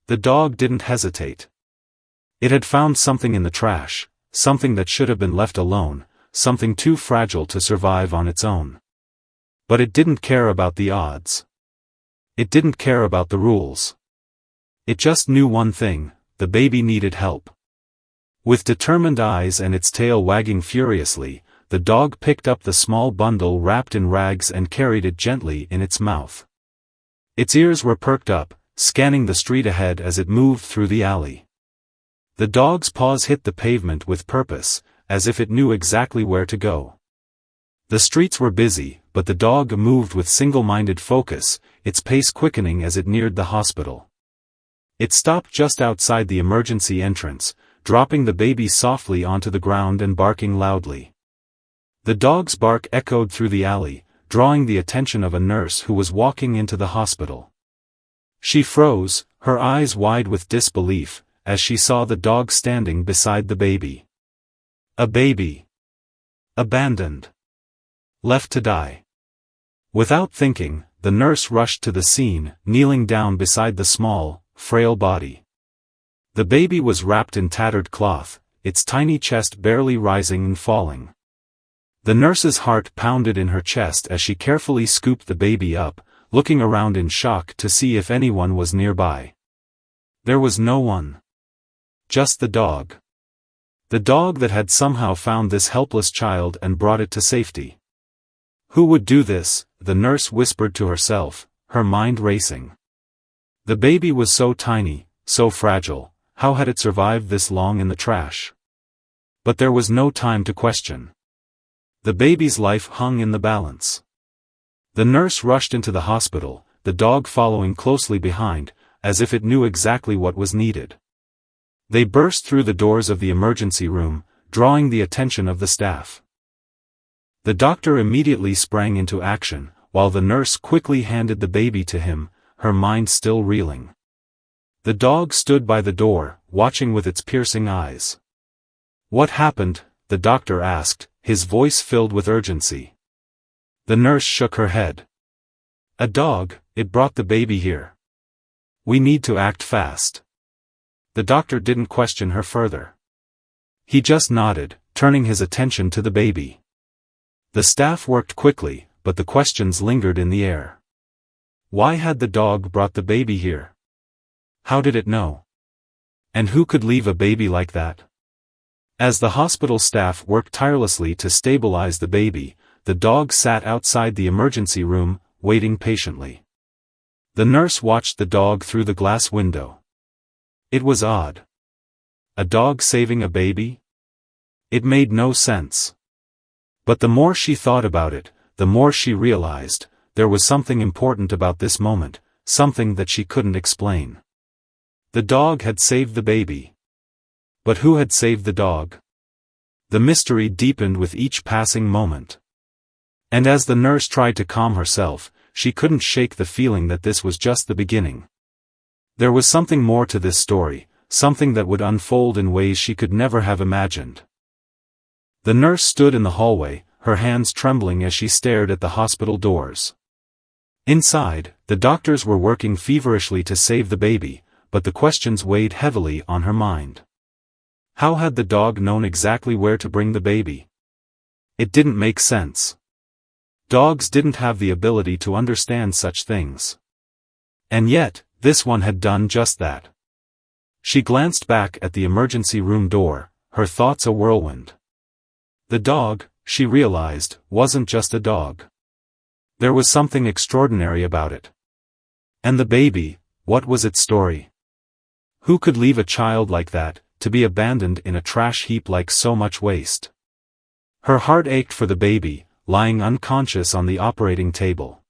The dog didn't hesitate. It had found something in the trash, something that should have been left alone, something too fragile to survive on its own. But it didn't care about the odds. It didn't care about the rules. It just knew one thing: the baby needed help. With determined eyes and its tail wagging furiously, the dog picked up the small bundle wrapped in rags and carried it gently in its mouth. Its ears were perked up, scanning the street ahead as it moved through the alley. The dog's paws hit the pavement with purpose, as if it knew exactly where to go. The streets were busy, but the dog moved with single-minded focus, its pace quickening as it neared the hospital. It stopped just outside the emergency entrance, dropping the baby softly onto the ground and barking loudly. The dog's bark echoed through the alley, drawing the attention of a nurse who was walking into the hospital. She froze, her eyes wide with disbelief, as she saw the dog standing beside the baby. A baby. Abandoned. Left to die. Without thinking, the nurse rushed to the scene, kneeling down beside the small, frail body. The baby was wrapped in tattered cloth, its tiny chest barely rising and falling. The nurse's heart pounded in her chest as she carefully scooped the baby up, looking around in shock to see if anyone was nearby. There was no one. Just the dog. The dog that had somehow found this helpless child and brought it to safety. Who would do this? The nurse whispered to herself, her mind racing. The baby was so tiny, so fragile. How had it survived this long in the trash? But there was no time to question. The baby's life hung in the balance. The nurse rushed into the hospital, the dog following closely behind, as if it knew exactly what was needed. They burst through the doors of the emergency room, drawing the attention of the staff. The doctor immediately sprang into action, while the nurse quickly handed the baby to him, her mind still reeling. The dog stood by the door, watching with its piercing eyes. "What happened?" the doctor asked, his voice filled with urgency. The nurse shook her head. "A dog, it brought the baby here. We need to act fast." The doctor didn't question her further. He just nodded, turning his attention to the baby. The staff worked quickly, but the questions lingered in the air. Why had the dog brought the baby here? How did it know? And who could leave a baby like that? As the hospital staff worked tirelessly to stabilize the baby, the dog sat outside the emergency room, waiting patiently. The nurse watched the dog through the glass window. It was odd. A dog saving a baby? It made no sense. But the more she thought about it, the more she realized, there was something important about this moment, something that she couldn't explain. The dog had saved the baby. But who had saved the dog? The mystery deepened with each passing moment. And as the nurse tried to calm herself, she couldn't shake the feeling that this was just the beginning. There was something more to this story, something that would unfold in ways she could never have imagined. The nurse stood in the hallway, her hands trembling as she stared at the hospital doors. Inside, the doctors were working feverishly to save the baby, but the questions weighed heavily on her mind. How had the dog known exactly where to bring the baby? It didn't make sense. Dogs didn't have the ability to understand such things. And yet, this one had done just that. She glanced back at the emergency room door, her thoughts a whirlwind. The dog, she realized, wasn't just a dog. There was something extraordinary about it. And the baby, what was its story? Who could leave a child like that, to be abandoned in a trash heap like so much waste? Her heart ached for the baby, lying unconscious on the operating table.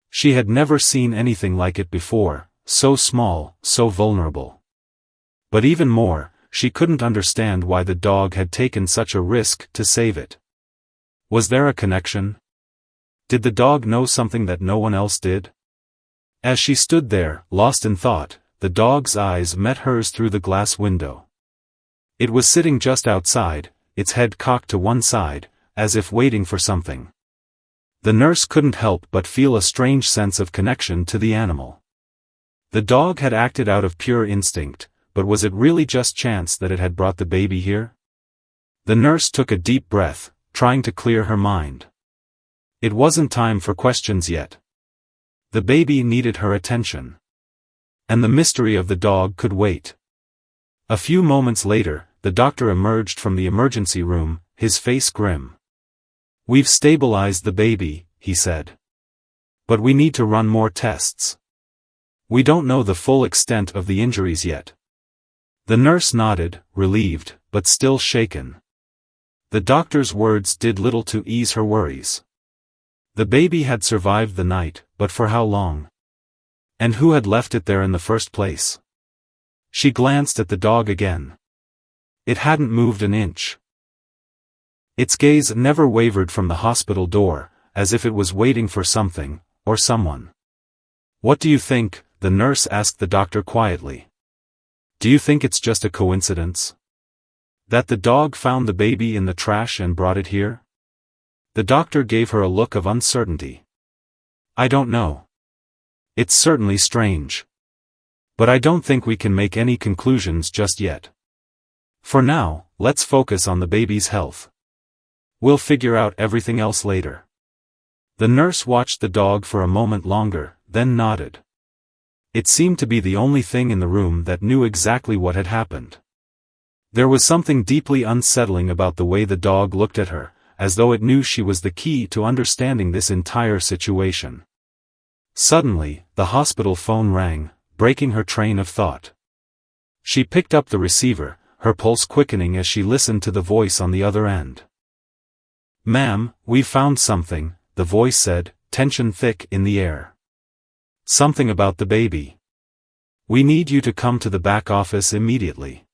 She had never seen anything like it before, so small, so vulnerable. But even more, she couldn't understand why the dog had taken such a risk to save it. Was there a connection? Did the dog know something that no one else did? As she stood there, lost in thought, the dog's eyes met hers through the glass window. It was sitting just outside, its head cocked to one side, as if waiting for something. The nurse couldn't help but feel a strange sense of connection to the animal. The dog had acted out of pure instinct, but was it really just chance that it had brought the baby here? The nurse took a deep breath, trying to clear her mind. It wasn't time for questions yet. The baby needed her attention. And the mystery of the dog could wait. A few moments later, the doctor emerged from the emergency room, his face grim. "We've stabilized the baby," he said. "But we need to run more tests. We don't know the full extent of the injuries yet." The nurse nodded, relieved, but still shaken. The doctor's words did little to ease her worries. The baby had survived the night, but for how long? And who had left it there in the first place? She glanced at the dog again. It hadn't moved an inch. Its gaze never wavered from the hospital door, as if it was waiting for something, or someone. "What do you think?" the nurse asked the doctor quietly. "Do you think it's just a coincidence? That the dog found the baby in the trash and brought it here?" The doctor gave her a look of uncertainty. "I don't know. It's certainly strange. But I don't think we can make any conclusions just yet. For now, let's focus on the baby's health. We'll figure out everything else later." The nurse watched the dog for a moment longer, then nodded. It seemed to be the only thing in the room that knew exactly what had happened. There was something deeply unsettling about the way the dog looked at her, as though it knew she was the key to understanding this entire situation. Suddenly, the hospital phone rang, breaking her train of thought. She picked up the receiver, her pulse quickening as she listened to the voice on the other end. "Ma'am, we've found something," the voice said, tension thick in the air. "Something about the baby. We need you to come to the back office immediately."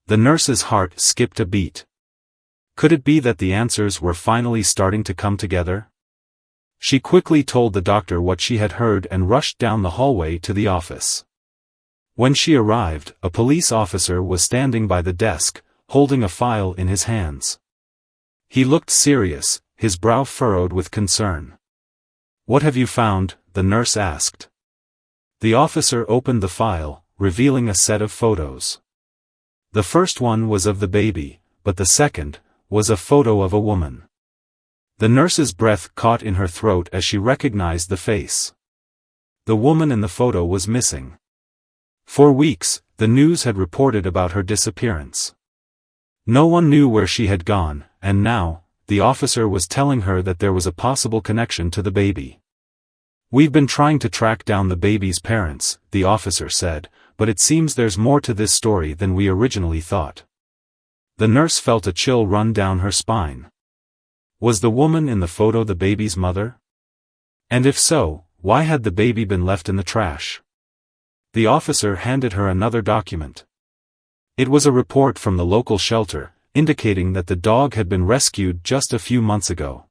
The nurse's heart skipped a beat. Could it be that the answers were finally starting to come together? She quickly told the doctor what she had heard and rushed down the hallway to the office. When she arrived, a police officer was standing by the desk, holding a file in his hands. He looked serious, his brow furrowed with concern. "What have you found?" the nurse asked. The officer opened the file, revealing a set of photos. The first one was of the baby, but the second was a photo of a woman. The nurse's breath caught in her throat as she recognized the face. The woman in the photo was missing. For weeks, the news had reported about her disappearance. No one knew where she had gone, and now, the officer was telling her that there was a possible connection to the baby. "We've been trying to track down the baby's parents," the officer said, "but it seems there's more to this story than we originally thought." The nurse felt a chill run down her spine. Was the woman in the photo the baby's mother? And if so, why had the baby been left in the trash? The officer handed her another document. It was a report from the local shelter, indicating that the dog had been rescued just a few months ago.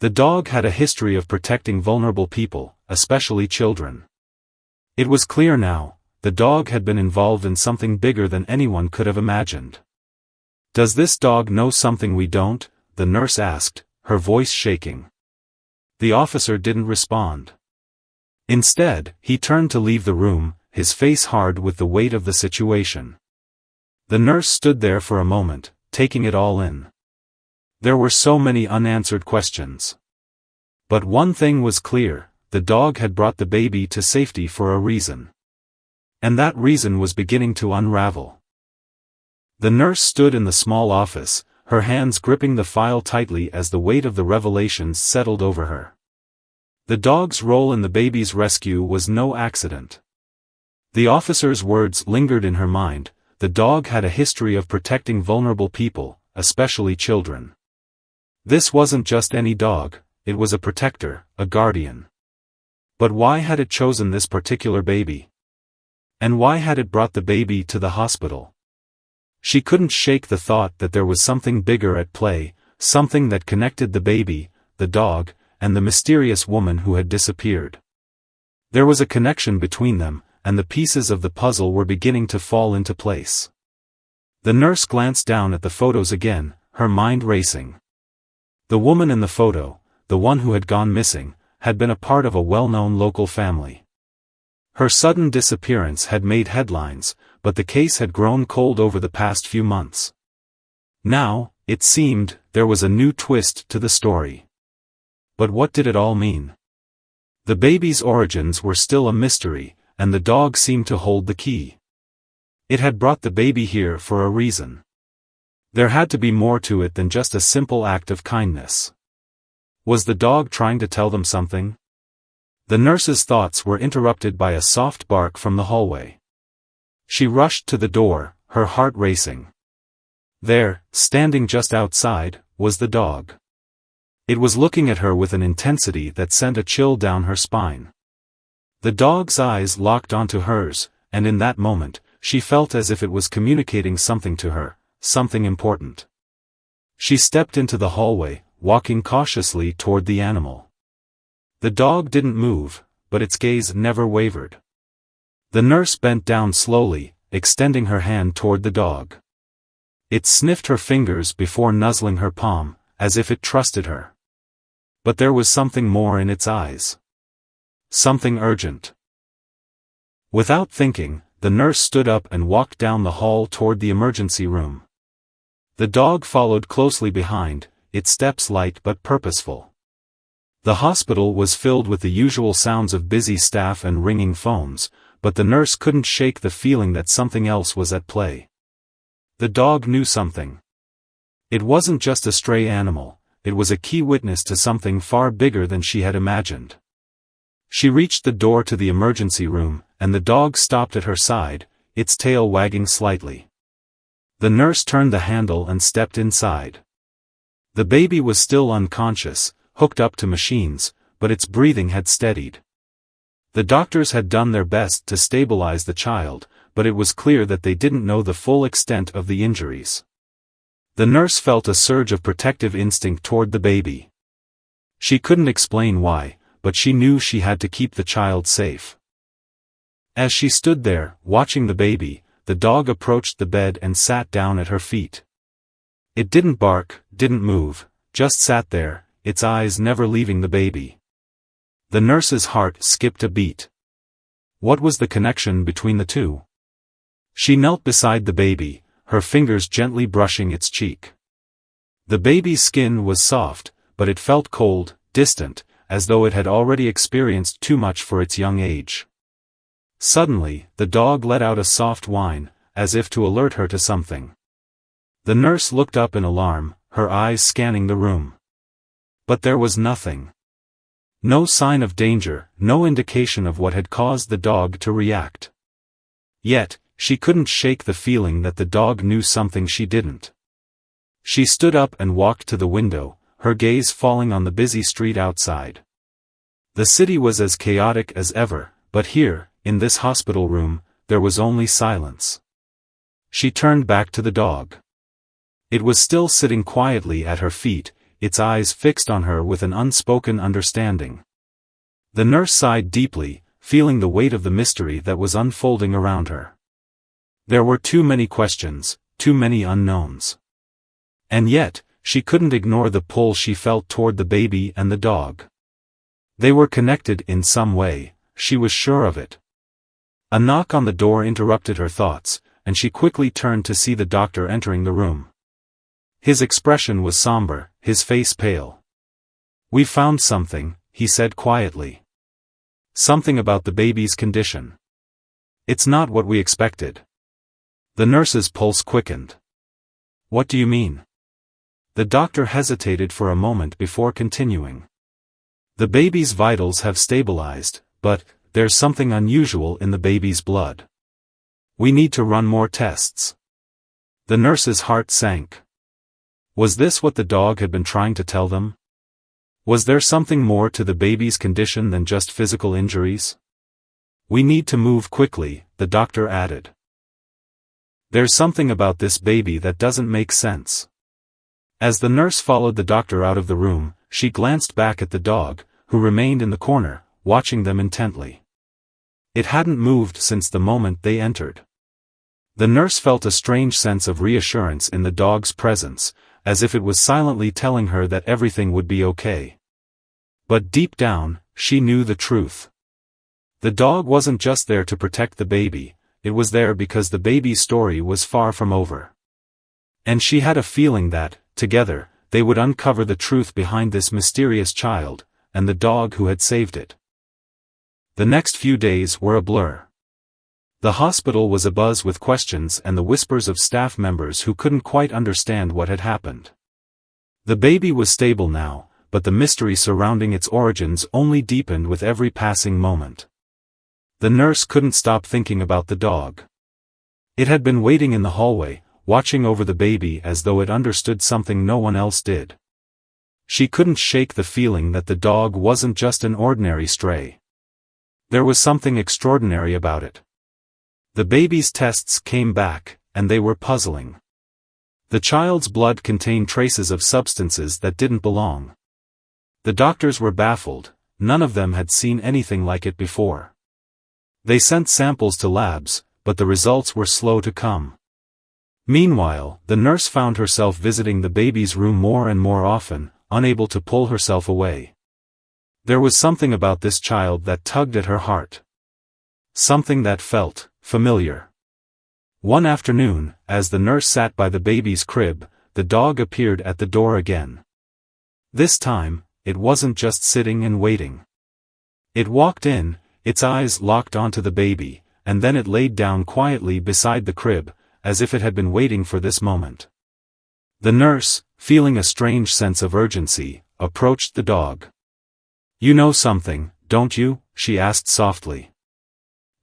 The dog had a history of protecting vulnerable people, especially children. It was clear now, the dog had been involved in something bigger than anyone could have imagined. "Does this dog know something we don't?" the nurse asked, her voice shaking. The officer didn't respond. Instead, he turned to leave the room, his face hard with the weight of the situation. The nurse stood there for a moment, taking it all in. There were so many unanswered questions. But one thing was clear, the dog had brought the baby to safety for a reason. And that reason was beginning to unravel. The nurse stood in the small office, her hands gripping the file tightly as the weight of the revelations settled over her. The dog's role in the baby's rescue was no accident. The officer's words lingered in her mind, the dog had a history of protecting vulnerable people, especially children. This wasn't just any dog, it was a protector, a guardian. But why had it chosen this particular baby? And why had it brought the baby to the hospital? She couldn't shake the thought that there was something bigger at play, something that connected the baby, the dog, and the mysterious woman who had disappeared. There was a connection between them, and the pieces of the puzzle were beginning to fall into place. The nurse glanced down at the photos again, her mind racing. The woman in the photo, the one who had gone missing, had been a part of a well-known local family. Her sudden disappearance had made headlines, but the case had grown cold over the past few months. Now, it seemed, there was a new twist to the story. But what did it all mean? The baby's origins were still a mystery, and the dog seemed to hold the key. It had brought the baby here for a reason. There had to be more to it than just a simple act of kindness. Was the dog trying to tell them something? The nurse's thoughts were interrupted by a soft bark from the hallway. She rushed to the door, her heart racing. There, standing just outside, was the dog. It was looking at her with an intensity that sent a chill down her spine. The dog's eyes locked onto hers, and in that moment, she felt as if it was communicating something to her, something important. She stepped into the hallway, walking cautiously toward the animal. The dog didn't move, but its gaze never wavered. The nurse bent down slowly, extending her hand toward the dog. It sniffed her fingers before nuzzling her palm, as if it trusted her. But there was something more in its eyes. Something urgent. Without thinking, the nurse stood up and walked down the hall toward the emergency room. The dog followed closely behind, its steps light but purposeful. The hospital was filled with the usual sounds of busy staff and ringing phones, but the nurse couldn't shake the feeling that something else was at play. The dog knew something. It wasn't just a stray animal, it was a key witness to something far bigger than she had imagined. She reached the door to the emergency room, and the dog stopped at her side, its tail wagging slightly. The nurse turned the handle and stepped inside. The baby was still unconscious, hooked up to machines, but its breathing had steadied. The doctors had done their best to stabilize the child, but it was clear that they didn't know the full extent of the injuries. The nurse felt a surge of protective instinct toward the baby. She couldn't explain why, but she knew she had to keep the child safe. As she stood there, watching the baby, the dog approached the bed and sat down at her feet. It didn't bark, didn't move, just sat there, its eyes never leaving the baby. The nurse's heart skipped a beat. What was the connection between the two? She knelt beside the baby, her fingers gently brushing its cheek. The baby's skin was soft, but it felt cold, distant, as though it had already experienced too much for its young age. Suddenly, the dog let out a soft whine, as if to alert her to something. The nurse looked up in alarm, her eyes scanning the room. But there was nothing. No sign of danger, no indication of what had caused the dog to react. Yet, she couldn't shake the feeling that the dog knew something she didn't. She stood up and walked to the window, her gaze falling on the busy street outside. The city was as chaotic as ever, but here, in this hospital room, there was only silence. She turned back to the dog. It was still sitting quietly at her feet, its eyes fixed on her with an unspoken understanding. The nurse sighed deeply, feeling the weight of the mystery that was unfolding around her. There were too many questions, too many unknowns. And yet, she couldn't ignore the pull she felt toward the baby and the dog. They were connected in some way, she was sure of it. A knock on the door interrupted her thoughts, and she quickly turned to see the doctor entering the room. His expression was somber, his face pale. "We found something," he said quietly. "Something about the baby's condition. It's not what we expected." The nurse's pulse quickened. "What do you mean?" The doctor hesitated for a moment before continuing. "The baby's vitals have stabilized, but there's something unusual in the baby's blood. We need to run more tests." The nurse's heart sank. Was this what the dog had been trying to tell them? Was there something more to the baby's condition than just physical injuries? "We need to move quickly," the doctor added. "There's something about this baby that doesn't make sense." As the nurse followed the doctor out of the room, she glanced back at the dog, who remained in the corner, watching them intently. It hadn't moved since the moment they entered. The nurse felt a strange sense of reassurance in the dog's presence, as if it was silently telling her that everything would be okay. But deep down, she knew the truth. The dog wasn't just there to protect the baby, it was there because the baby's story was far from over. And she had a feeling that, together, they would uncover the truth behind this mysterious child, and the dog who had saved it. The next few days were a blur. The hospital was abuzz with questions and the whispers of staff members who couldn't quite understand what had happened. The baby was stable now, but the mystery surrounding its origins only deepened with every passing moment. The nurse couldn't stop thinking about the dog. It had been waiting in the hallway, watching over the baby as though it understood something no one else did. She couldn't shake the feeling that the dog wasn't just an ordinary stray. There was something extraordinary about it. The baby's tests came back, and they were puzzling. The child's blood contained traces of substances that didn't belong. The doctors were baffled, none of them had seen anything like it before. They sent samples to labs, but the results were slow to come. Meanwhile, the nurse found herself visiting the baby's room more and more often, unable to pull herself away. There was something about this child that tugged at her heart. Something that felt familiar. One afternoon, as the nurse sat by the baby's crib, the dog appeared at the door again. This time, it wasn't just sitting and waiting. It walked in, its eyes locked onto the baby, and then it laid down quietly beside the crib, as if it had been waiting for this moment. The nurse, feeling a strange sense of urgency, approached the dog. "You know something, don't you?" she asked softly.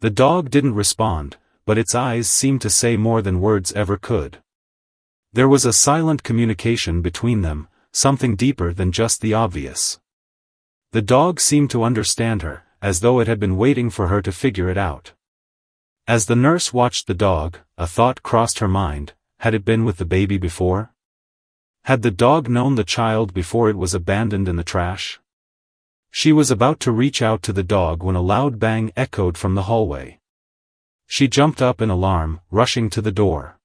The dog didn't respond, but its eyes seemed to say more than words ever could. There was a silent communication between them, something deeper than just the obvious. The dog seemed to understand her, as though it had been waiting for her to figure it out. As the nurse watched the dog, a thought crossed her mind: had it been with the baby before? Had the dog known the child before it was abandoned in the trash? She was about to reach out to the dog when a loud bang echoed from the hallway. She jumped up in alarm, rushing to the door.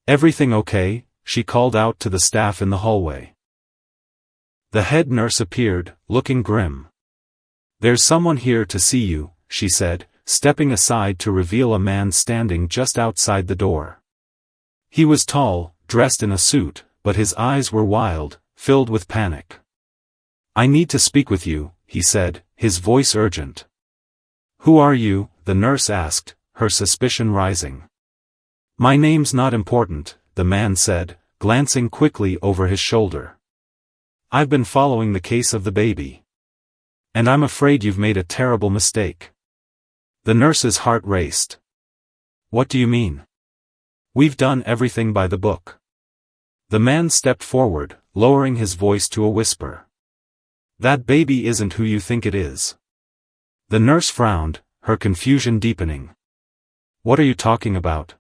"Everything okay?" she called out to the staff in the hallway. The head nurse appeared, looking grim. "There's someone here to see you," she said, stepping aside to reveal a man standing just outside the door. He was tall, dressed in a suit, but his eyes were wild, filled with panic. "I need to speak with you," he said, his voice urgent. "Who are you?" the nurse asked, her suspicion rising. "My name's not important," the man said, glancing quickly over his shoulder. "I've been following the case of the baby. And I'm afraid you've made a terrible mistake." The nurse's heart raced. "What do you mean?" "We've done everything by the book." The man stepped forward, lowering his voice to a whisper. "That baby isn't who you think it is." The nurse frowned, her confusion deepening. "What are you talking about?"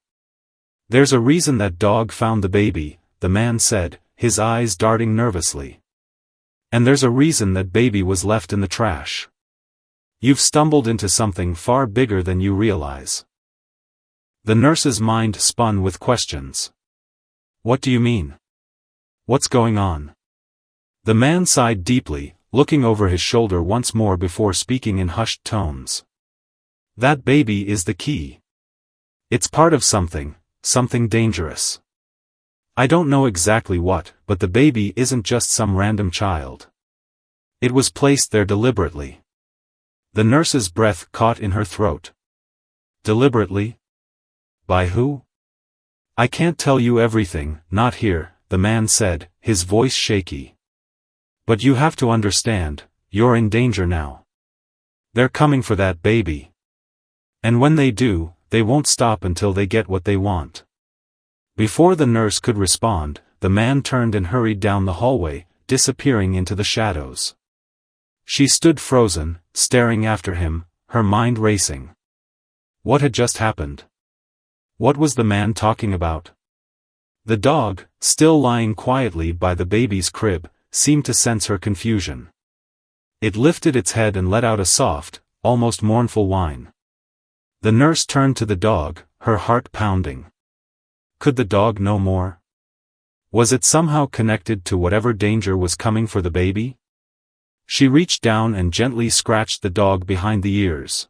"There's a reason that dog found the baby," the man said, his eyes darting nervously. "And there's a reason that baby was left in the trash. You've stumbled into something far bigger than you realize." The nurse's mind spun with questions. "What do you mean? What's going on?" The man sighed deeply, looking over his shoulder once more before speaking in hushed tones. "That baby is the key. It's part of something dangerous. I don't know exactly what, but the baby isn't just some random child. It was placed there deliberately." The nurse's breath caught in her throat. "Deliberately? By who?" "I can't tell you everything, not here," the man said, his voice shaky. "But you have to understand, you're in danger now. They're coming for that baby. And when they do, they won't stop until they get what they want." Before the nurse could respond, the man turned and hurried down the hallway, disappearing into the shadows. She stood frozen, staring after him, her mind racing. What had just happened? What was the man talking about? The dog, still lying quietly by the baby's crib, seemed to sense her confusion. It lifted its head and let out a soft, almost mournful whine. The nurse turned to the dog, her heart pounding. Could the dog know more? Was it somehow connected to whatever danger was coming for the baby? She reached down and gently scratched the dog behind the ears.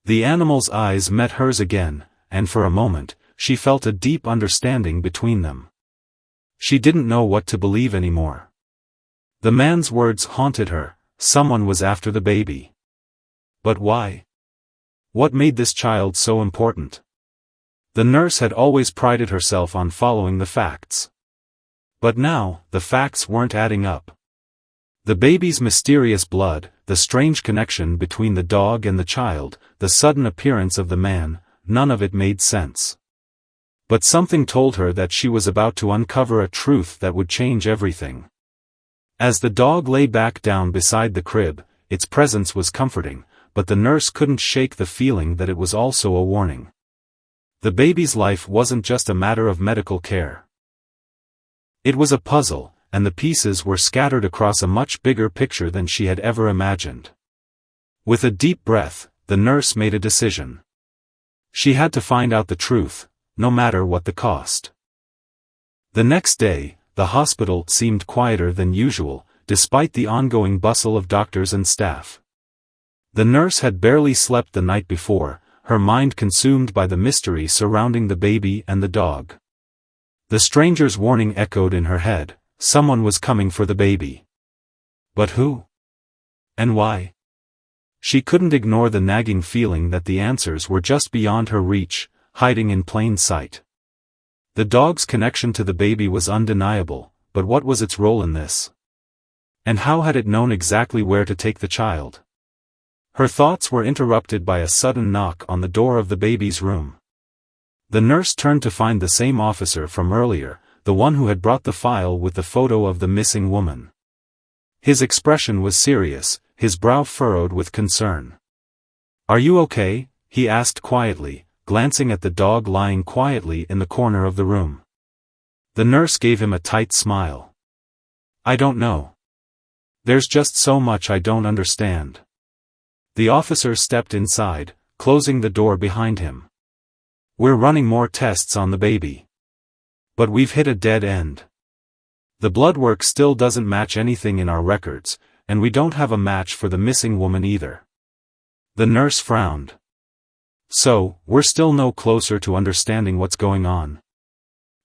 The animal's eyes met hers again, and for a moment, she felt a deep understanding between them. She didn't know what to believe anymore. The man's words haunted her. Someone was after the baby. But why? What made this child so important? The nurse had always prided herself on following the facts. But now, the facts weren't adding up. The baby's mysterious blood, the strange connection between the dog and the child, the sudden appearance of the man, none of it made sense. But something told her that she was about to uncover a truth that would change everything. As the dog lay back down beside the crib, its presence was comforting, but the nurse couldn't shake the feeling that it was also a warning. The baby's life wasn't just a matter of medical care. It was a puzzle, and the pieces were scattered across a much bigger picture than she had ever imagined. With a deep breath, the nurse made a decision. She had to find out the truth, no matter what the cost. The next day, the hospital seemed quieter than usual, despite the ongoing bustle of doctors and staff. The nurse had barely slept the night before, her mind consumed by the mystery surrounding the baby and the dog. The stranger's warning echoed in her head: someone was coming for the baby. But who? And why? She couldn't ignore the nagging feeling that the answers were just beyond her reach, hiding in plain sight. The dog's connection to the baby was undeniable, but what was its role in this? And how had it known exactly where to take the child? Her thoughts were interrupted by a sudden knock on the door of the baby's room. The nurse turned to find the same officer from earlier, the one who had brought the file with the photo of the missing woman. His expression was serious, his brow furrowed with concern. "Are you okay?" he asked quietly, glancing at the dog lying quietly in the corner of the room. The nurse gave him a tight smile. "I don't know. There's just so much I don't understand." The officer stepped inside, closing the door behind him. "We're running more tests on the baby. But we've hit a dead end. The blood work still doesn't match anything in our records, and we don't have a match for the missing woman either." The nurse frowned. "So, we're still no closer to understanding what's going on?"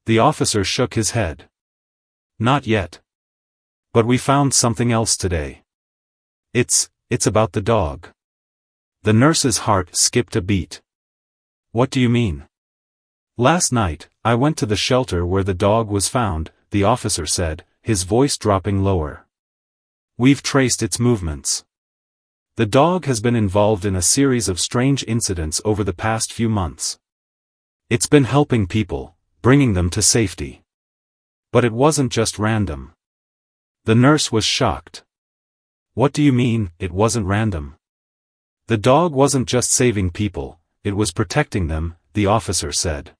The officer shook his head. "Not yet. But we found something else today. It's about the dog." The nurse's heart skipped a beat. "What do you mean?" "Last night, I went to the shelter where the dog was found," the officer said, his voice dropping lower. "We've traced its movements. The dog has been involved in a series of strange incidents over the past few months. It's been helping people, bringing them to safety. But it wasn't just random." The nurse was shocked. "What do you mean, it wasn't random?" "The dog wasn't just saving people, it was protecting them," the officer said.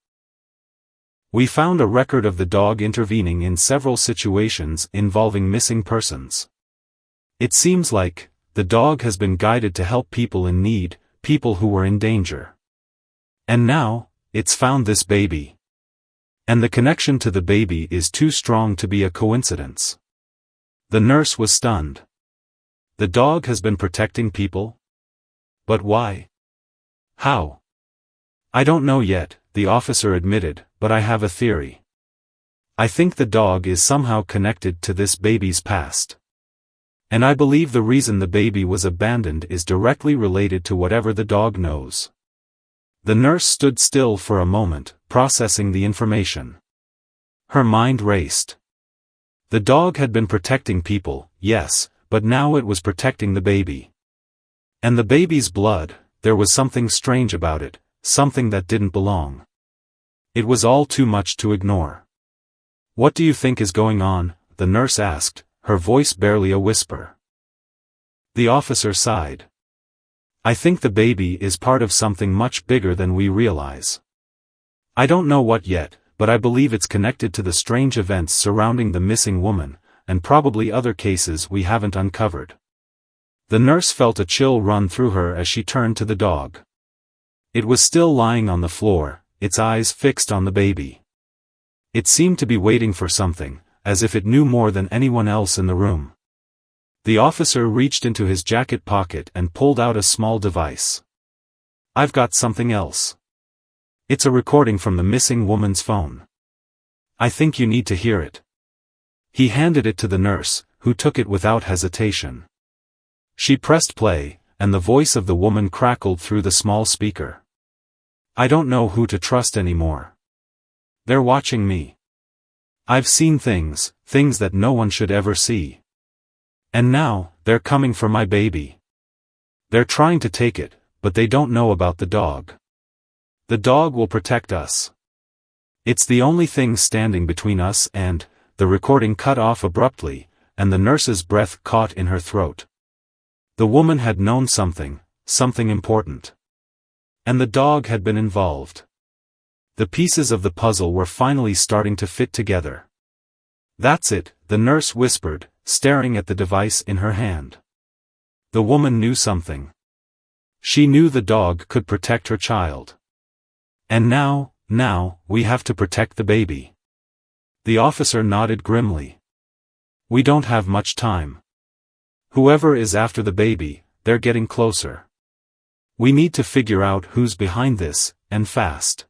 "We found a record of the dog intervening in several situations involving missing persons. It seems like the dog has been guided to help people in need, people who were in danger. And now, it's found this baby. And the connection to the baby is too strong to be a coincidence." The nurse was stunned. The dog has been protecting people? But why? How? "I don't know yet," the officer admitted, "but I have a theory. I think the dog is somehow connected to this baby's past. And I believe the reason the baby was abandoned is directly related to whatever the dog knows." The nurse stood still for a moment, processing the information. Her mind raced. The dog had been protecting people, yes, but now it was protecting the baby. And the baby's blood, there was something strange about it, something that didn't belong. It was all too much to ignore. "What do you think is going on?" the nurse asked, her voice barely a whisper. The officer sighed. "I think the baby is part of something much bigger than we realize. I don't know what yet, but I believe it's connected to the strange events surrounding the missing woman, and probably other cases we haven't uncovered." The nurse felt a chill run through her as she turned to the dog. It was still lying on the floor, its eyes fixed on the baby. It seemed to be waiting for something, as if it knew more than anyone else in the room. The officer reached into his jacket pocket and pulled out a small device. I've got something else. It's a recording from the missing woman's phone. I think you need to hear it. He handed it to the nurse, who took it without hesitation. She pressed play, and the voice of the woman crackled through the small speaker. I don't know who to trust anymore. They're watching me. I've seen things that no one should ever see. And now, they're coming for my baby. They're trying to take it, but they don't know about the dog. The dog will protect us. It's the only thing standing between us and, the recording cut off abruptly, and the nurse's breath caught in her throat. The woman had known something important. And the dog had been involved. The pieces of the puzzle were finally starting to fit together. That's it, the nurse whispered, staring at the device in her hand. The woman knew something. She knew the dog could protect her child. And now, we have to protect the baby. The officer nodded grimly. We don't have much time. Whoever is after the baby, they're getting closer. We need to figure out who's behind this, and fast.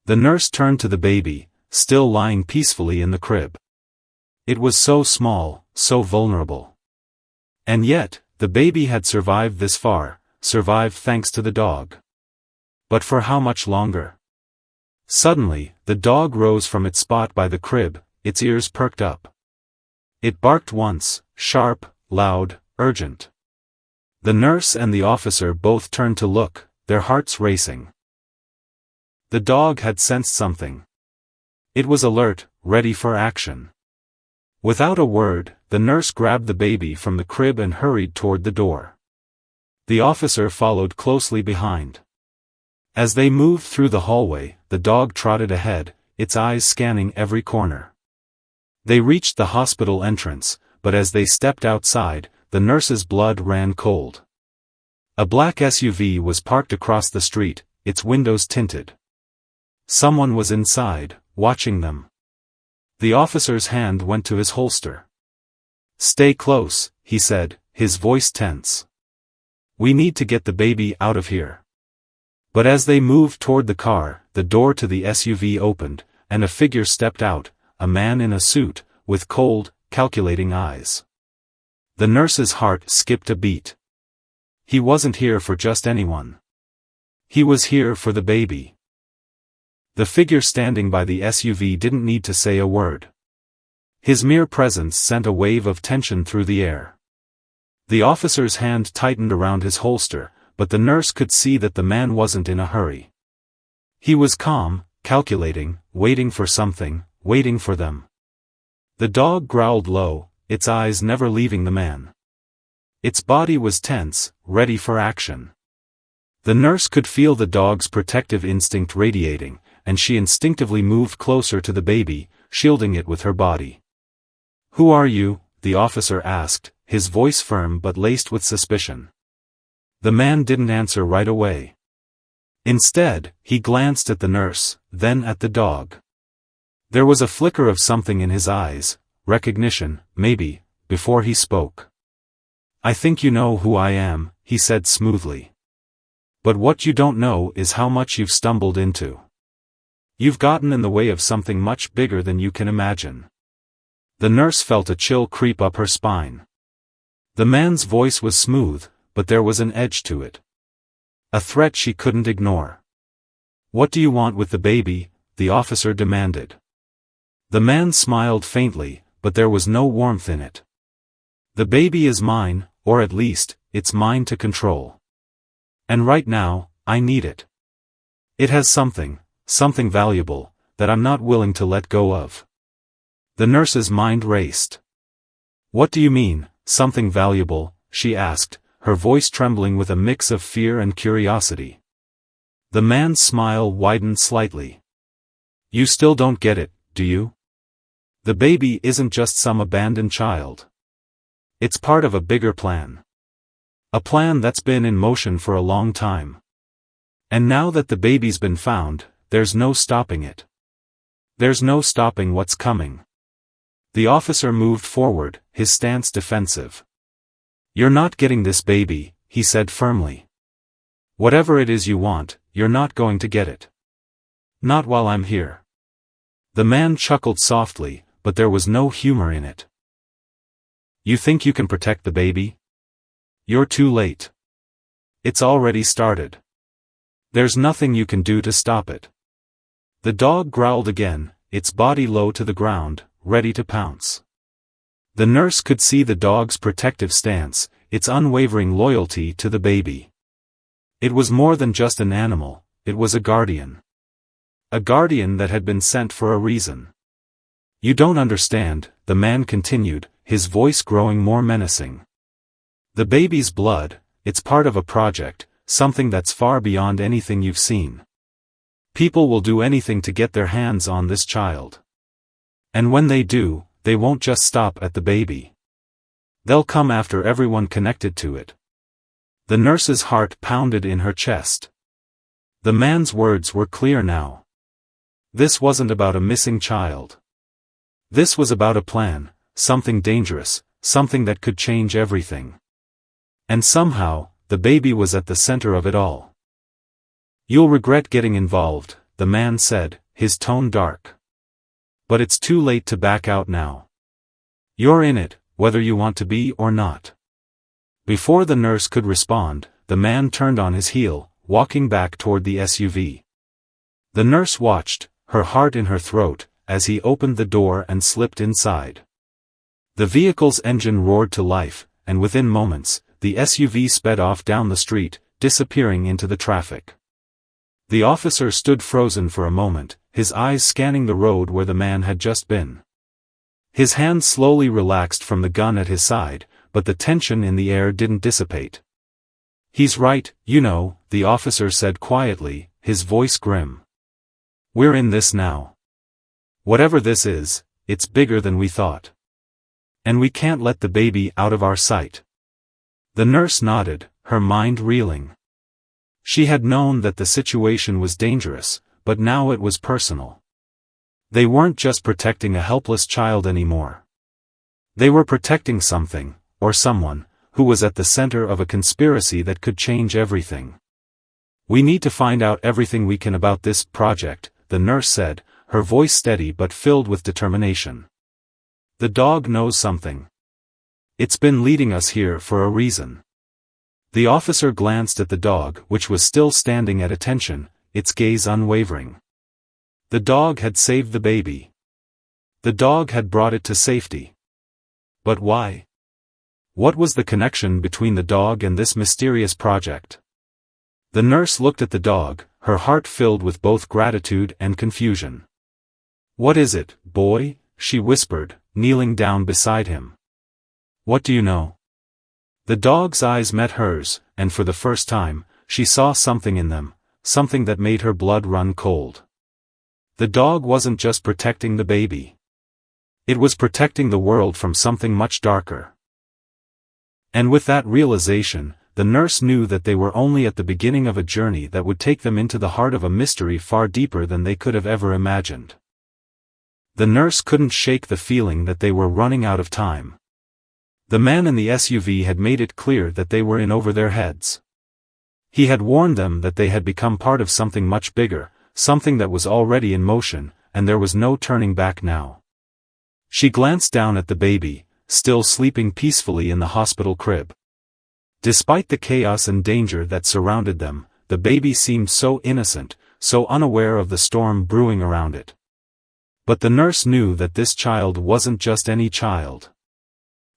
The nurse turned to the baby, still lying peacefully in the crib. It was so small, so vulnerable. And yet, the baby had survived this far, survived thanks to the dog. But for how much longer? Suddenly, the dog rose from its spot by the crib, its ears perked up. It barked once, sharp, loud, urgent. The nurse and the officer both turned to look, their hearts racing. The dog had sensed something. It was alert, ready for action. Without a word, the nurse grabbed the baby from the crib and hurried toward the door. The officer followed closely behind. As they moved through the hallway, the dog trotted ahead, its eyes scanning every corner. They reached the hospital entrance, but as they stepped outside, the nurse's blood ran cold. A black SUV was parked across the street, its windows tinted. Someone was inside, watching them. The officer's hand went to his holster. Stay close, he said, his voice tense. We need to get the baby out of here. But as they moved toward the car, the door to the SUV opened, and a figure stepped out, a man in a suit, with cold, calculating eyes. The nurse's heart skipped a beat. He wasn't here for just anyone. He was here for the baby. The figure standing by the SUV didn't need to say a word. His mere presence sent a wave of tension through the air. The officer's hand tightened around his holster, but the nurse could see that the man wasn't in a hurry. He was calm, calculating, waiting for something, waiting for them. The dog growled low, its eyes never leaving the man. Its body was tense, ready for action. The nurse could feel the dog's protective instinct radiating, and she instinctively moved closer to the baby, shielding it with her body. Who are you? The officer asked, his voice firm but laced with suspicion. The man didn't answer right away. Instead, he glanced at the nurse, then at the dog. There was a flicker of something in his eyes, recognition, maybe, before he spoke. I think you know who I am, he said smoothly. But what you don't know is how much you've stumbled into. You've gotten in the way of something much bigger than you can imagine. The nurse felt a chill creep up her spine. The man's voice was smooth, but there was an edge to it. A threat she couldn't ignore. What do you want with the baby? The officer demanded. The man smiled faintly, but there was no warmth in it. The baby is mine, or at least, it's mine to control. And right now, I need it. It has something valuable, that I'm not willing to let go of. The nurse's mind raced. What do you mean, something valuable? She asked, her voice trembling with a mix of fear and curiosity. The man's smile widened slightly. You still don't get it, do you? The baby isn't just some abandoned child. It's part of a bigger plan. A plan that's been in motion for a long time. And now that the baby's been found, there's no stopping it. There's no stopping what's coming. The officer moved forward, his stance defensive. You're not getting this baby, he said firmly. Whatever it is you want, you're not going to get it. Not while I'm here. The man chuckled softly, but there was no humor in it. You think you can protect the baby? You're too late. It's already started. There's nothing you can do to stop it. The dog growled again, its body low to the ground, ready to pounce. The nurse could see the dog's protective stance, its unwavering loyalty to the baby. It was more than just an animal, it was a guardian. A guardian that had been sent for a reason. You don't understand, the man continued, his voice growing more menacing. The baby's blood, it's part of a project, something that's far beyond anything you've seen. People will do anything to get their hands on this child. And when they do, they won't just stop at the baby. They'll come after everyone connected to it. The nurse's heart pounded in her chest. The man's words were clear now. This wasn't about a missing child. This was about a plan, something dangerous, something that could change everything. And somehow, the baby was at the center of it all. You'll regret getting involved, the man said, his tone dark. But it's too late to back out now. You're in it, whether you want to be or not. Before the nurse could respond, the man turned on his heel, walking back toward the SUV. The nurse watched, her heart in her throat, as he opened the door and slipped inside. The vehicle's engine roared to life, and within moments, the SUV sped off down the street, disappearing into the traffic. The officer stood frozen for a moment, his eyes scanning the road where the man had just been. His hand slowly relaxed from the gun at his side, but the tension in the air didn't dissipate. He's right, you know, the officer said quietly, his voice grim. We're in this now. Whatever this is, it's bigger than we thought. And we can't let the baby out of our sight. The nurse nodded, her mind reeling. She had known that the situation was dangerous, but now it was personal. They weren't just protecting a helpless child anymore. They were protecting something, or someone, who was at the center of a conspiracy that could change everything. We need to find out everything we can about this project, the nurse said, her voice steady but filled with determination. The dog knows something. It's been leading us here for a reason. The officer glanced at the dog, which was still standing at attention, its gaze unwavering. The dog had saved the baby. The dog had brought it to safety. But why? What was the connection between the dog and this mysterious project? The nurse looked at the dog, her heart filled with both gratitude and confusion. What is it, boy? She whispered, kneeling down beside him. What do you know? The dog's eyes met hers, and for the first time, she saw something in them, something that made her blood run cold. The dog wasn't just protecting the baby. It was protecting the world from something much darker. And with that realization, the nurse knew that they were only at the beginning of a journey that would take them into the heart of a mystery far deeper than they could have ever imagined. The nurse couldn't shake the feeling that they were running out of time. The man in the SUV had made it clear that they were in over their heads. He had warned them that they had become part of something much bigger, something that was already in motion, and there was no turning back now. She glanced down at the baby, still sleeping peacefully in the hospital crib. Despite the chaos and danger that surrounded them, the baby seemed so innocent, so unaware of the storm brewing around it. But the nurse knew that this child wasn't just any child.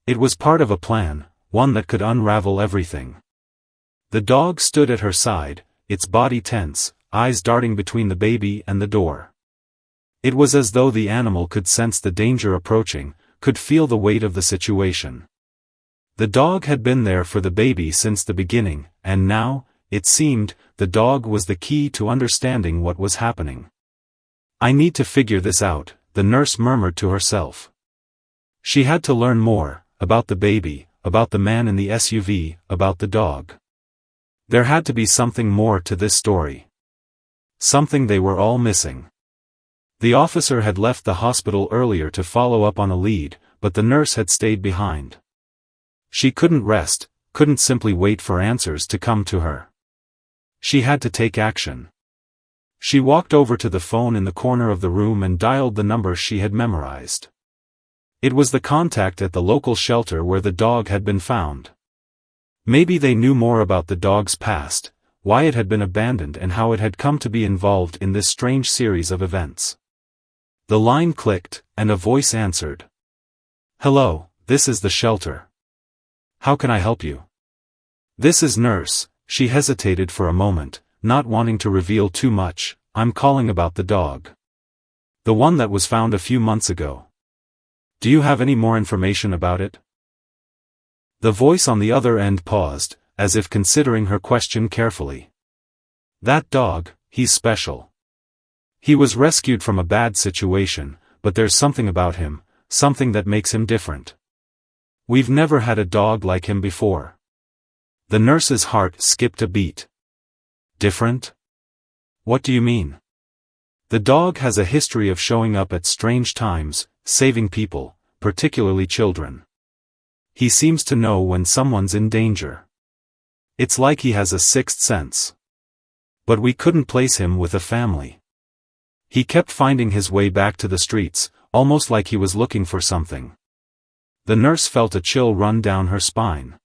It was part of a plan, one that could unravel everything. The dog stood at her side, its body tense, eyes darting between the baby and the door. It was as though the animal could sense the danger approaching, could feel the weight of the situation. The dog had been there for the baby since the beginning, and now, it seemed, the dog was the key to understanding what was happening. I need to figure this out, the nurse murmured to herself. She had to learn more, about the baby, about the man in the SUV, about the dog. There had to be something more to this story. Something they were all missing. The officer had left the hospital earlier to follow up on a lead, but the nurse had stayed behind. She couldn't rest, couldn't simply wait for answers to come to her. She had to take action. She walked over to the phone in the corner of the room and dialed the number she had memorized. It was the contact at the local shelter where the dog had been found. Maybe they knew more about the dog's past, why it had been abandoned and how it had come to be involved in this strange series of events. The line clicked, and a voice answered. "Hello, this is the shelter. How can I help you?" "This is Nurse." She hesitated for a moment, not wanting to reveal too much. "I'm calling about the dog. The one that was found a few months ago. Do you have any more information about it?" The voice on the other end paused, as if considering her question carefully. "That dog, he's special. He was rescued from a bad situation, but there's something about him, something that makes him different. We've never had a dog like him before." The nurse's heart skipped a beat. "Different? What do you mean?" "The dog has a history of showing up at strange times, saving people, particularly children. He seems to know when someone's in danger. It's like he has a sixth sense. But we couldn't place him with a family. He kept finding his way back to the streets, almost like he was looking for something." The nurse felt a chill run down her spine.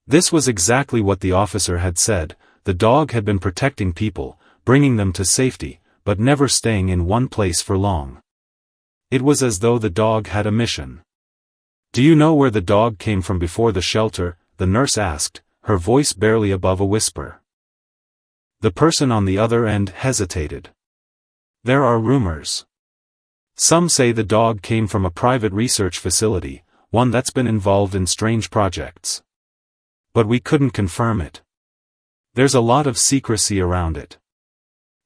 This was exactly what the officer had said. The dog had been protecting people, bringing them to safety, but never staying in one place for long. It was as though the dog had a mission. "Do you know where the dog came from before the shelter?" the nurse asked, her voice barely above a whisper. The person on the other end hesitated. "There are rumors. Some say the dog came from a private research facility, one that's been involved in strange projects. But we couldn't confirm it. There's a lot of secrecy around it.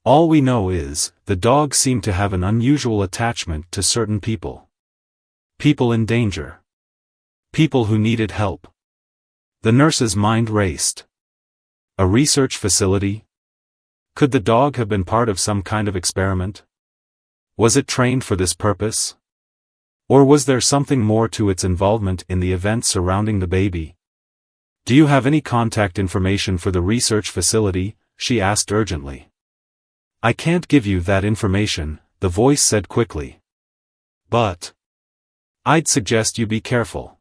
All we know is, the dog seemed to have an unusual attachment to certain people. People in danger. People who needed help." The nurse's mind raced. A research facility? Could the dog have been part of some kind of experiment? Was it trained for this purpose? Or was there something more to its involvement in the events surrounding the baby? "Do you have any contact information for the research facility?" she asked urgently. "I can't give you that information," the voice said quickly. "But I'd suggest you be careful.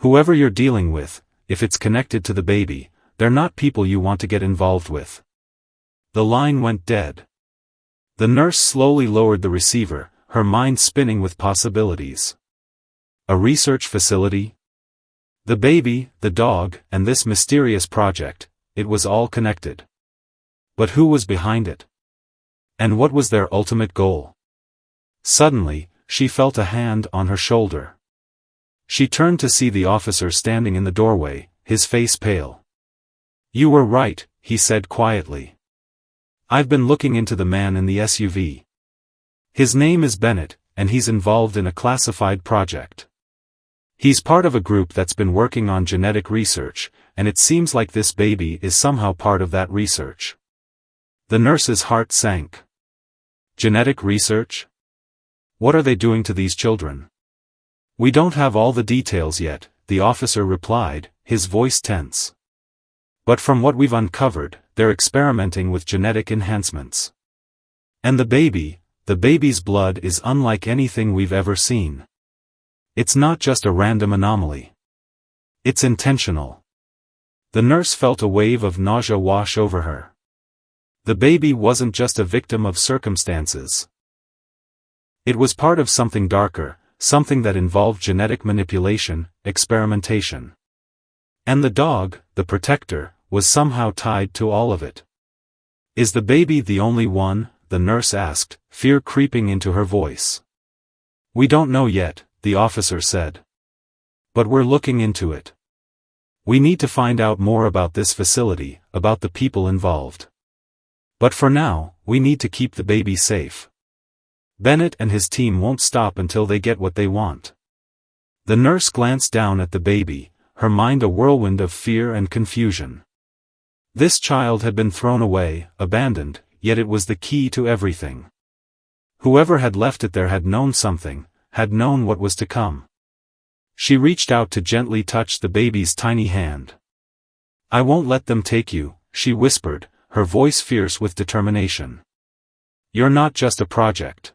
Whoever you're dealing with, if it's connected to the baby, they're not people you want to get involved with." The line went dead. The nurse slowly lowered the receiver, her mind spinning with possibilities. A research facility? The baby, the dog, and this mysterious project, it was all connected. But who was behind it? And what was their ultimate goal? Suddenly, she felt a hand on her shoulder. She turned to see the officer standing in the doorway, his face pale. "You were right," he said quietly. "I've been looking into the man in the SUV. His name is Bennett, and he's involved in a classified project. He's part of a group that's been working on genetic research, and it seems like this baby is somehow part of that research." The nurse's heart sank. Genetic research? What are they doing to these children? "We don't have all the details yet," the officer replied, his voice tense. "But from what we've uncovered, they're experimenting with genetic enhancements. And the baby's blood is unlike anything we've ever seen. It's not just a random anomaly. It's intentional." The nurse felt a wave of nausea wash over her. The baby wasn't just a victim of circumstances. It was part of something darker, something that involved genetic manipulation, experimentation. And the dog, the protector, was somehow tied to all of it. "Is the baby the only one?" the nurse asked, fear creeping into her voice. "We don't know yet," the officer said. "But we're looking into it. We need to find out more about this facility, about the people involved. But for now, we need to keep the baby safe. Bennett and his team won't stop until they get what they want." The nurse glanced down at the baby, her mind a whirlwind of fear and confusion. This child had been thrown away, abandoned, yet it was the key to everything. Whoever had left it there had known something, had known what was to come. She reached out to gently touch the baby's tiny hand. "I won't let them take you," she whispered, her voice fierce with determination. "You're not just a project.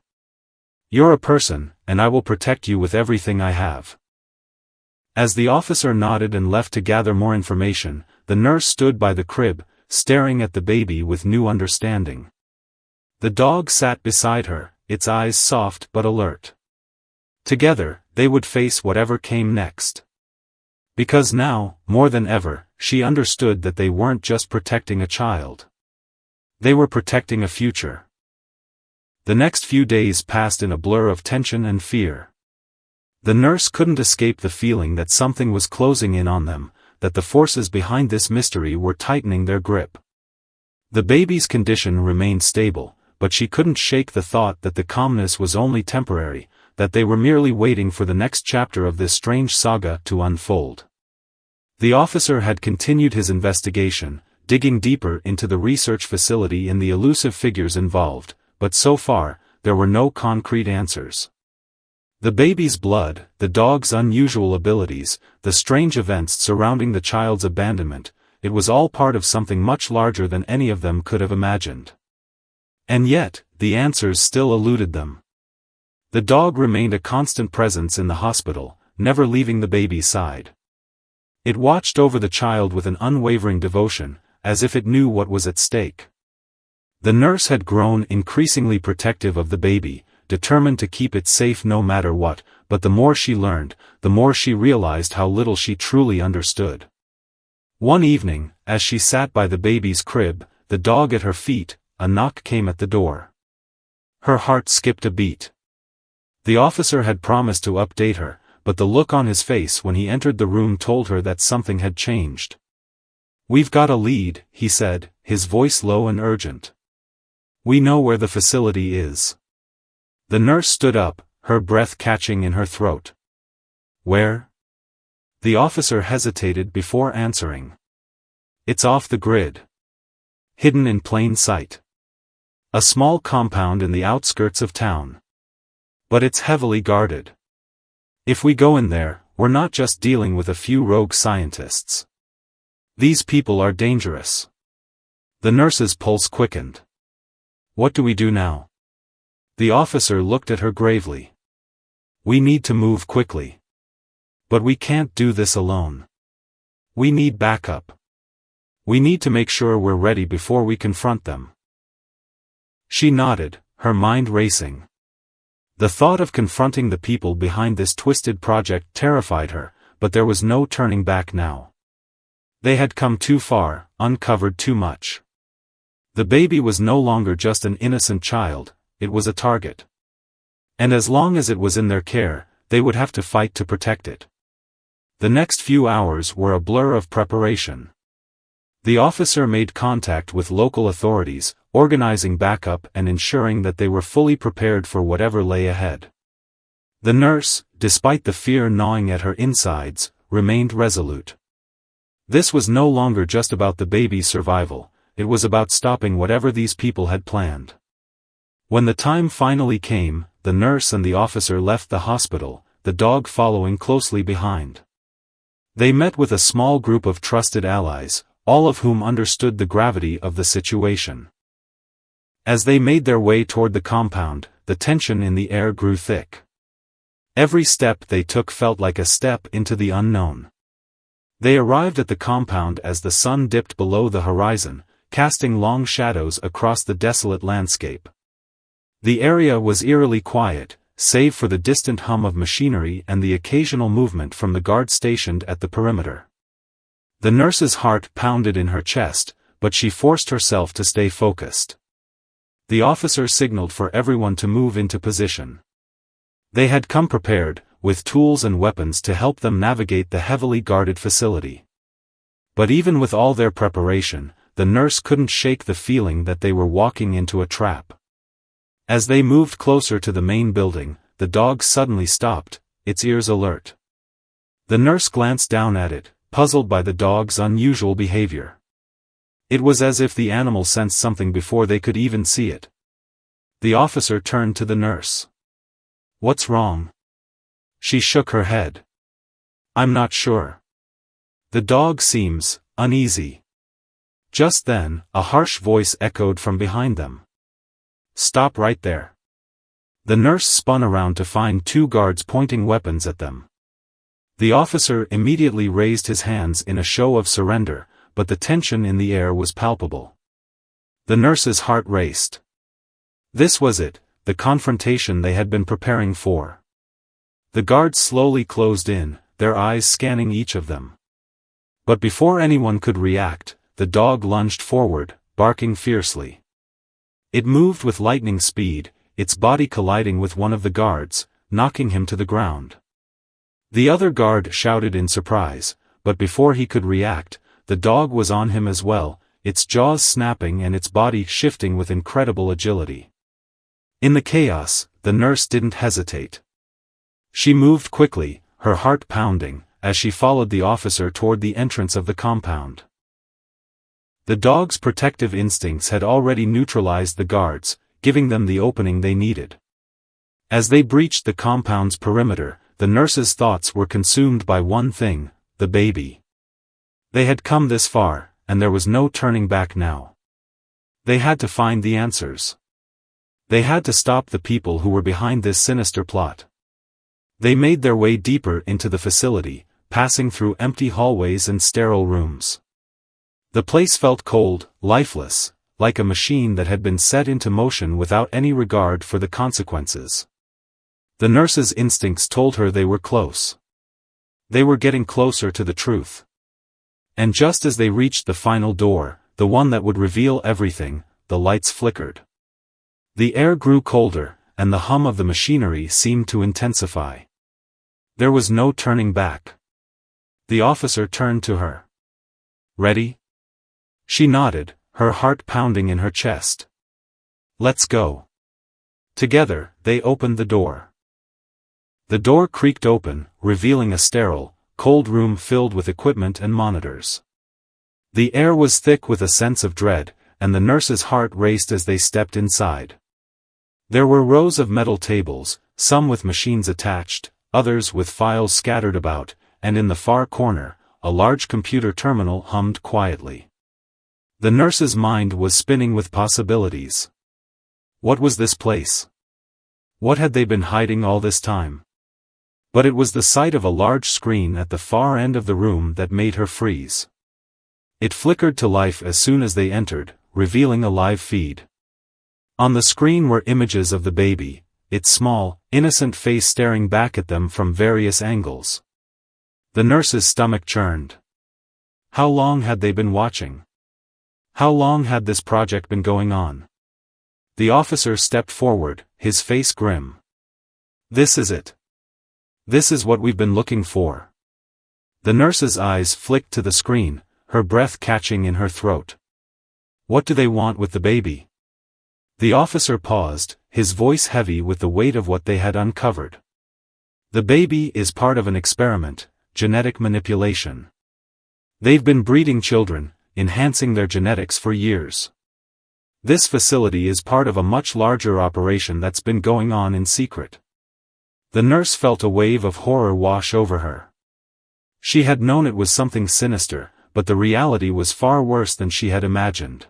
You're a person, and I will protect you with everything I have." As the officer nodded and left to gather more information, the nurse stood by the crib, staring at the baby with new understanding. The dog sat beside her, its eyes soft but alert. Together, they would face whatever came next. Because now, more than ever, she understood that they weren't just protecting a child. They were protecting a future. The next few days passed in a blur of tension and fear. The nurse couldn't escape the feeling that something was closing in on them, that the forces behind this mystery were tightening their grip. The baby's condition remained stable, but she couldn't shake the thought that the calmness was only temporary, that they were merely waiting for the next chapter of this strange saga to unfold. The officer had continued his investigation, digging deeper into the research facility and the elusive figures involved, but so far, there were no concrete answers. The baby's blood, the dog's unusual abilities, the strange events surrounding the child's abandonment, it was all part of something much larger than any of them could have imagined. And yet, the answers still eluded them. The dog remained a constant presence in the hospital, never leaving the baby's side. It watched over the child with an unwavering devotion, as if it knew what was at stake. The nurse had grown increasingly protective of the baby, determined to keep it safe no matter what, but the more she learned, the more she realized how little she truly understood. One evening, as she sat by the baby's crib, the dog at her feet, a knock came at the door. Her heart skipped a beat. The officer had promised to update her, but the look on his face when he entered the room told her that something had changed. "We've got a lead," he said, his voice low and urgent. "We know where the facility is." The nurse stood up, her breath catching in her throat. "Where?" The officer hesitated before answering. "It's off the grid. Hidden in plain sight. A small compound in the outskirts of town. But it's heavily guarded. If we go in there, we're not just dealing with a few rogue scientists. These people are dangerous." The nurse's pulse quickened. "What do we do now?" The officer looked at her gravely. "We need to move quickly. But we can't do this alone. We need backup. We need to make sure we're ready before we confront them." She nodded, her mind racing. The thought of confronting the people behind this twisted project terrified her, but there was no turning back now. They had come too far, uncovered too much. The baby was no longer just an innocent child, it was a target. And as long as it was in their care, they would have to fight to protect it. The next few hours were a blur of preparation. The officer made contact with local authorities, organizing backup and ensuring that they were fully prepared for whatever lay ahead. The nurse, despite the fear gnawing at her insides, remained resolute. This was no longer just about the baby's survival, it was about stopping whatever these people had planned. When the time finally came, the nurse and the officer left the hospital, the dog following closely behind. They met with a small group of trusted allies, all of whom understood the gravity of the situation. As they made their way toward the compound, the tension in the air grew thick. Every step they took felt like a step into the unknown. They arrived at the compound as the sun dipped below the horizon, casting long shadows across the desolate landscape. The area was eerily quiet, save for the distant hum of machinery and the occasional movement from the guard stationed at the perimeter. The nurse's heart pounded in her chest, but she forced herself to stay focused. The officer signaled for everyone to move into position. They had come prepared, with tools and weapons to help them navigate the heavily guarded facility. But even with all their preparation, the nurse couldn't shake the feeling that they were walking into a trap. As they moved closer to the main building, the dog suddenly stopped, its ears alert. The nurse glanced down at it, puzzled by the dog's unusual behavior. It was as if the animal sensed something before they could even see it. The officer turned to the nurse. "What's wrong?" She shook her head. "I'm not sure. The dog seems uneasy." Just then, a harsh voice echoed from behind them. "Stop right there." The nurse spun around to find two guards pointing weapons at them. The officer immediately raised his hands in a show of surrender, but the tension in the air was palpable. The nurse's heart raced. This was it, the confrontation they had been preparing for. The guards slowly closed in, their eyes scanning each of them. But before anyone could react, the dog lunged forward, barking fiercely. It moved with lightning speed, its body colliding with one of the guards, knocking him to the ground. The other guard shouted in surprise, but before he could react, the dog was on him as well, its jaws snapping and its body shifting with incredible agility. In the chaos, the nurse didn't hesitate. She moved quickly, her heart pounding, as she followed the officer toward the entrance of the compound. The dog's protective instincts had already neutralized the guards, giving them the opening they needed. As they breached the compound's perimeter, the nurse's thoughts were consumed by one thing: the baby. They had come this far, and there was no turning back now. They had to find the answers. They had to stop the people who were behind this sinister plot. They made their way deeper into the facility, passing through empty hallways and sterile rooms. The place felt cold, lifeless, like a machine that had been set into motion without any regard for the consequences. The nurse's instincts told her they were close. They were getting closer to the truth. And just as they reached the final door, the one that would reveal everything, the lights flickered. The air grew colder, and the hum of the machinery seemed to intensify. There was no turning back. The officer turned to her. "Ready?" She nodded, her heart pounding in her chest. "Let's go." Together, they opened the door. The door creaked open, revealing a sterile, cold room filled with equipment and monitors. The air was thick with a sense of dread, and the nurse's heart raced as they stepped inside. There were rows of metal tables, some with machines attached, others with files scattered about, and in the far corner, a large computer terminal hummed quietly. The nurse's mind was spinning with possibilities. What was this place? What had they been hiding all this time? But it was the sight of a large screen at the far end of the room that made her freeze. It flickered to life as soon as they entered, revealing a live feed. On the screen were images of the baby, its small, innocent face staring back at them from various angles. The nurse's stomach churned. How long had they been watching? How long had this project been going on? The officer stepped forward, his face grim. "This is it. This is what we've been looking for." The nurse's eyes flicked to the screen, her breath catching in her throat. "What do they want with the baby?" The officer paused, his voice heavy with the weight of what they had uncovered. "The baby is part of an experiment, genetic manipulation. They've been breeding children, enhancing their genetics for years. This facility is part of a much larger operation that's been going on in secret." The nurse felt a wave of horror wash over her. She had known it was something sinister, but the reality was far worse than she had imagined.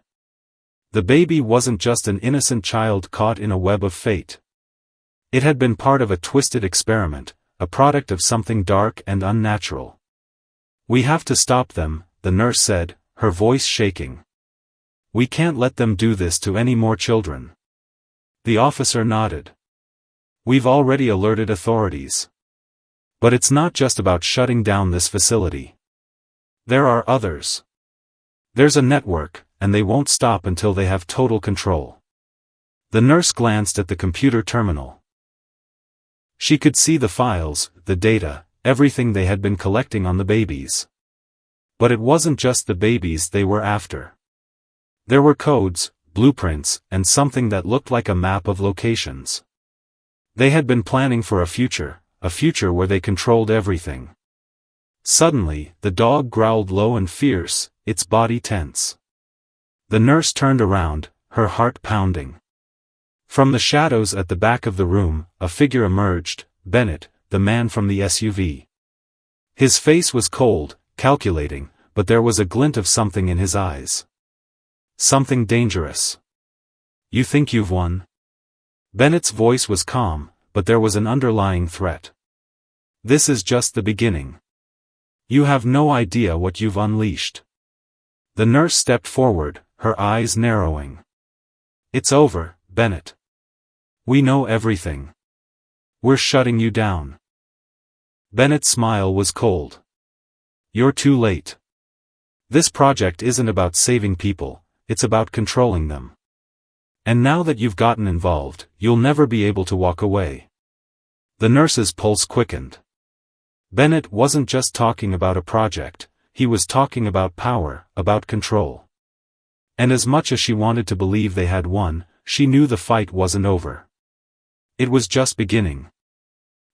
The baby wasn't just an innocent child caught in a web of fate. It had been part of a twisted experiment, a product of something dark and unnatural. "We have to stop them," the nurse said, her voice shaking. "We can't let them do this to any more children." The officer nodded. "We've already alerted authorities. But it's not just about shutting down this facility. There are others. There's a network, and they won't stop until they have total control." The nurse glanced at the computer terminal. She could see the files, the data, everything they had been collecting on the babies. But it wasn't just the babies they were after. There were codes, blueprints, and something that looked like a map of locations. They had been planning for a future where they controlled everything. Suddenly, the dog growled low and fierce, its body tense. The nurse turned around, her heart pounding. From the shadows at the back of the room, a figure emerged, Bennett, the man from the SUV. His face was cold, calculating, but there was a glint of something in his eyes. something dangerous. You think you've won? Bennett's voice was calm, but there was an underlying threat. This is just the beginning. You have no idea what you've unleashed. The nurse stepped forward, her eyes narrowing. It's over, Bennett. We know everything. We're shutting you down. Bennett's smile was cold. You're too late. This project isn't about saving people, it's about controlling them. And now that you've gotten involved, you'll never be able to walk away. The nurse's pulse quickened. Bennett wasn't just talking about a project, he was talking about power, about control. And as much as she wanted to believe they had won, she knew the fight wasn't over. It was just beginning.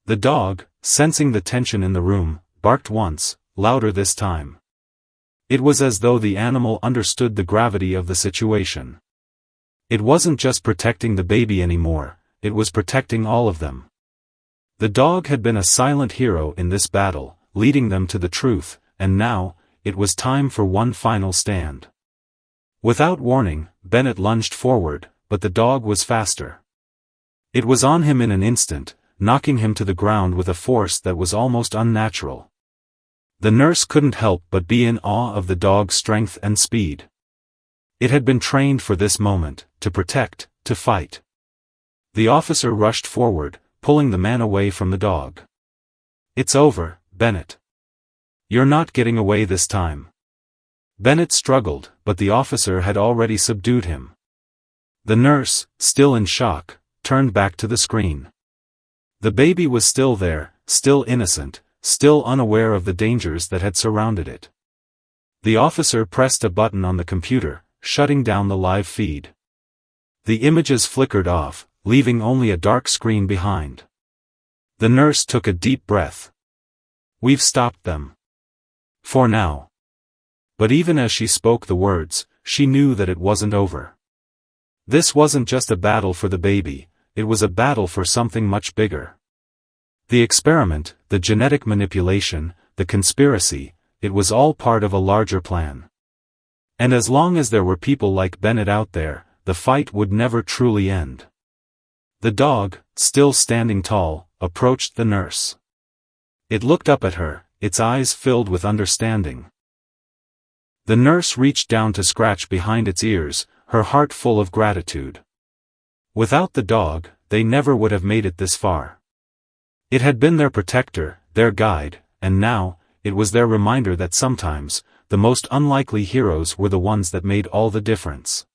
The dog, sensing the tension in the room, barked once, louder this time. It was as though the animal understood the gravity of the situation. It wasn't just protecting the baby anymore, it was protecting all of them. The dog had been a silent hero in this battle, leading them to the truth, and now, it was time for one final stand. Without warning, Bennett lunged forward, but the dog was faster. It was on him in an instant, knocking him to the ground with a force that was almost unnatural. The nurse couldn't help but be in awe of the dog's strength and speed. It had been trained for this moment, to protect, to fight. The officer rushed forward, pulling the man away from the dog. It's over, Bennett. You're not getting away this time. Bennett struggled, but the officer had already subdued him. The nurse, still in shock, turned back to the screen. The baby was still there, still innocent, still unaware of the dangers that had surrounded it. The officer pressed a button on the computer, shutting down the live feed. The images flickered off, leaving only a dark screen behind. The nurse took a deep breath. We've stopped them. For now. But even as she spoke the words, she knew that it wasn't over. This wasn't just a battle for the baby, it was a battle for something much bigger. The experiment, the genetic manipulation, the conspiracy, it was all part of a larger plan. And as long as there were people like Bennett out there, the fight would never truly end. The dog, still standing tall, approached the nurse. It looked up at her, its eyes filled with understanding. The nurse reached down to scratch behind its ears, her heart full of gratitude. Without the dog, they never would have made it this far. It had been their protector, their guide, and now, it was their reminder that sometimes, the most unlikely heroes were the ones that made all the difference.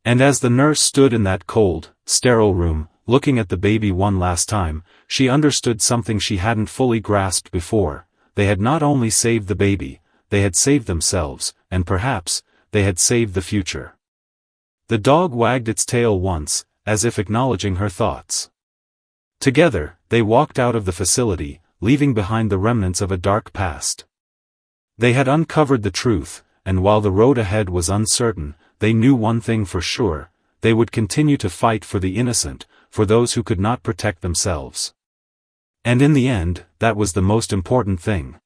And as the nurse stood in that cold, sterile room, looking at the baby one last time, she understood something she hadn't fully grasped before. They had not only saved the baby, they had saved themselves, and perhaps, they had saved the future. The dog wagged its tail once, as if acknowledging her thoughts. Together, they walked out of the facility, leaving behind the remnants of a dark past. They had uncovered the truth, and while the road ahead was uncertain, they knew one thing for sure: they would continue to fight for the innocent, for those who could not protect themselves. And in the end, that was the most important thing.